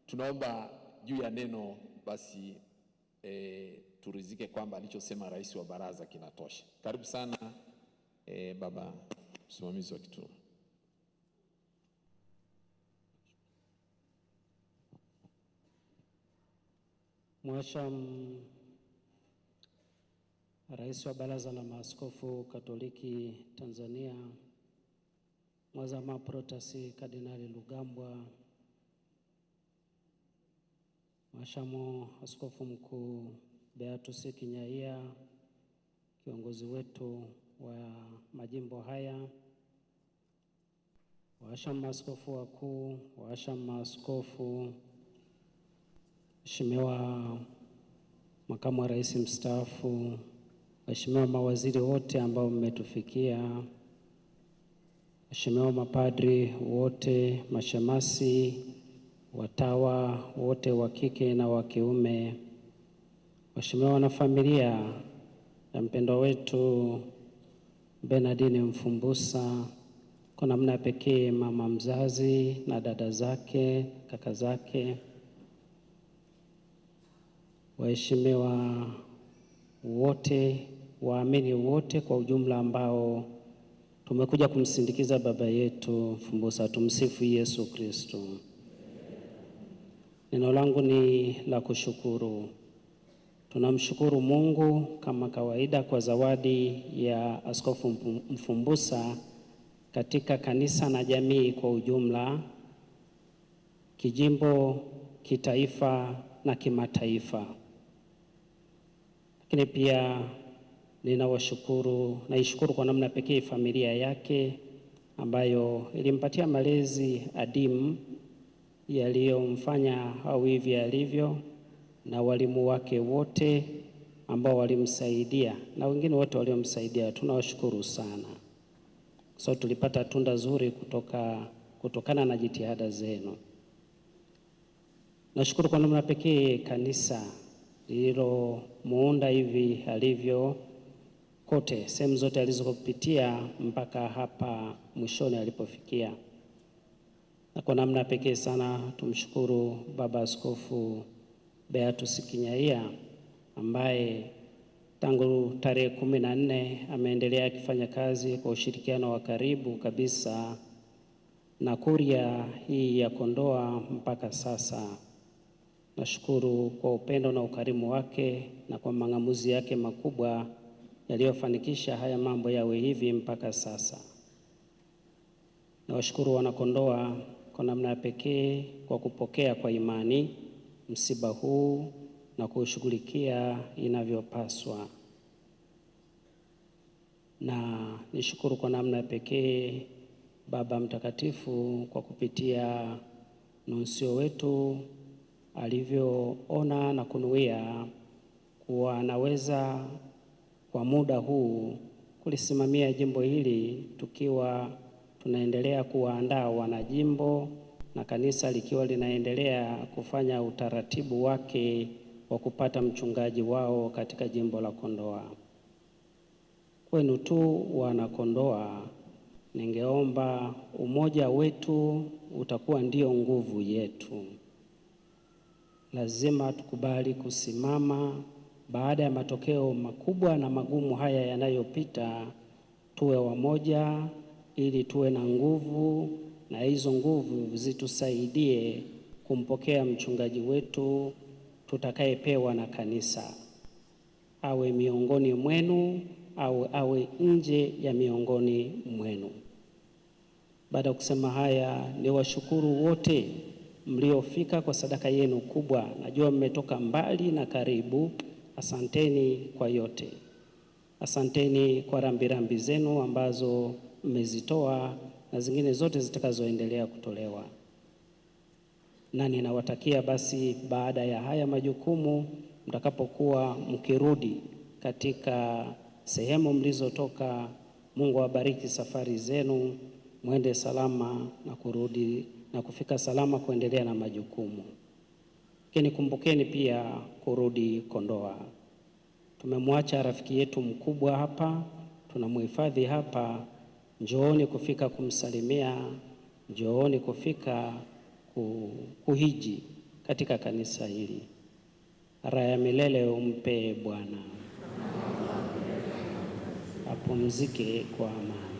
tunaomba juu ya neno basi turizike kwamba alichosema rais wa baraza kinatosha. Karibu sana baba msimamizi wa kituo. Mhashamu Rais wa Baraza la Maaskofu Katoliki Tanzania, Mwazama Protasi Kardinali Lugambwa, Mhashamu Askofu Mkuu Beatus Kinyaia, kiongozi wetu wa majimbo haya, wahashamu maaskofu wakuu, wahashamu maaskofu, Mheshimiwa Makamu wa Rais mstaafu, Mheshimiwa mawaziri wote ambao mmetufikia, Mheshimiwa mapadri wote, mashemasi, watawa wote wa kike na wa kiume, Mheshimiwa wanafamilia ya mpendwa wetu Bernardine Mfumbusa, kwa namna pekee mama mzazi na dada zake, kaka zake, waheshimiwa wote, waamini wote kwa ujumla ambao tumekuja kumsindikiza baba yetu Mfumbusa. Tumsifu Yesu Kristo. Neno langu ni la kushukuru. Tunamshukuru Mungu kama kawaida kwa zawadi ya Askofu Mfumbusa katika kanisa na jamii kwa ujumla, kijimbo, kitaifa na kimataifa. Lakini pia naishukuru kwa namna pekee familia yake ambayo ilimpatia malezi adimu yaliyomfanya au hivi alivyo, na walimu wake wote ambao walimsaidia na wengine wote waliomsaidia. Tunawashukuru sana. So tulipata tunda zuri kutokana na jitihada zenu. Nashukuru kwa namna pekee kanisa lililomuunda hivi alivyo kote, sehemu zote alizopitia mpaka hapa mwishoni alipofikia. Na kwa namna pekee sana tumshukuru Baba Askofu Beatus Kinyaia ambaye tangu tarehe 14 ameendelea akifanya kazi kwa ushirikiano wa karibu kabisa na kuria hii ya Kondoa mpaka sasa. Nashukuru kwa upendo na ukarimu wake na kwa mang'amuzi yake makubwa yaliyofanikisha haya mambo yawe hivi mpaka sasa. Nawashukuru wanakondoa kwa namna pekee kwa kupokea kwa imani msiba huu na kushughulikia inavyopaswa. Na nishukuru kwa namna pekee Baba Mtakatifu kwa kupitia nunsio wetu alivyoona na kunuia kuwa anaweza kwa muda huu kulisimamia jimbo hili, tukiwa tunaendelea kuwaandaa wanajimbo na kanisa likiwa linaendelea kufanya utaratibu wake wa kupata mchungaji wao katika jimbo la Kondoa. Kwenu tu wana Kondoa, ningeomba umoja wetu utakuwa ndio nguvu yetu. Lazima tukubali kusimama baada ya matokeo makubwa na magumu haya yanayopita, tuwe wamoja ili tuwe na nguvu, na hizo nguvu zitusaidie kumpokea mchungaji wetu tutakayepewa na kanisa, awe miongoni mwenu au awe nje ya miongoni mwenu. Baada ya kusema haya, ni washukuru wote mliofika kwa sadaka yenu kubwa. Najua mmetoka mbali na karibu. Asanteni kwa yote. Asanteni kwa rambirambi zenu ambazo mmezitoa na zingine zote zitakazoendelea kutolewa. Na ninawatakia basi baada ya haya majukumu, mtakapokuwa mkirudi katika sehemu mlizotoka, Mungu awabariki safari zenu, mwende salama na kurudi na kufika salama kuendelea na majukumu. Lakini kumbukeni pia kurudi Kondoa. Tumemwacha rafiki yetu mkubwa hapa, tunamhifadhi hapa. Njooni kufika kumsalimia, njooni kufika kuhiji katika kanisa hili. Raha ya milele umpe Bwana, apumzike kwa amani.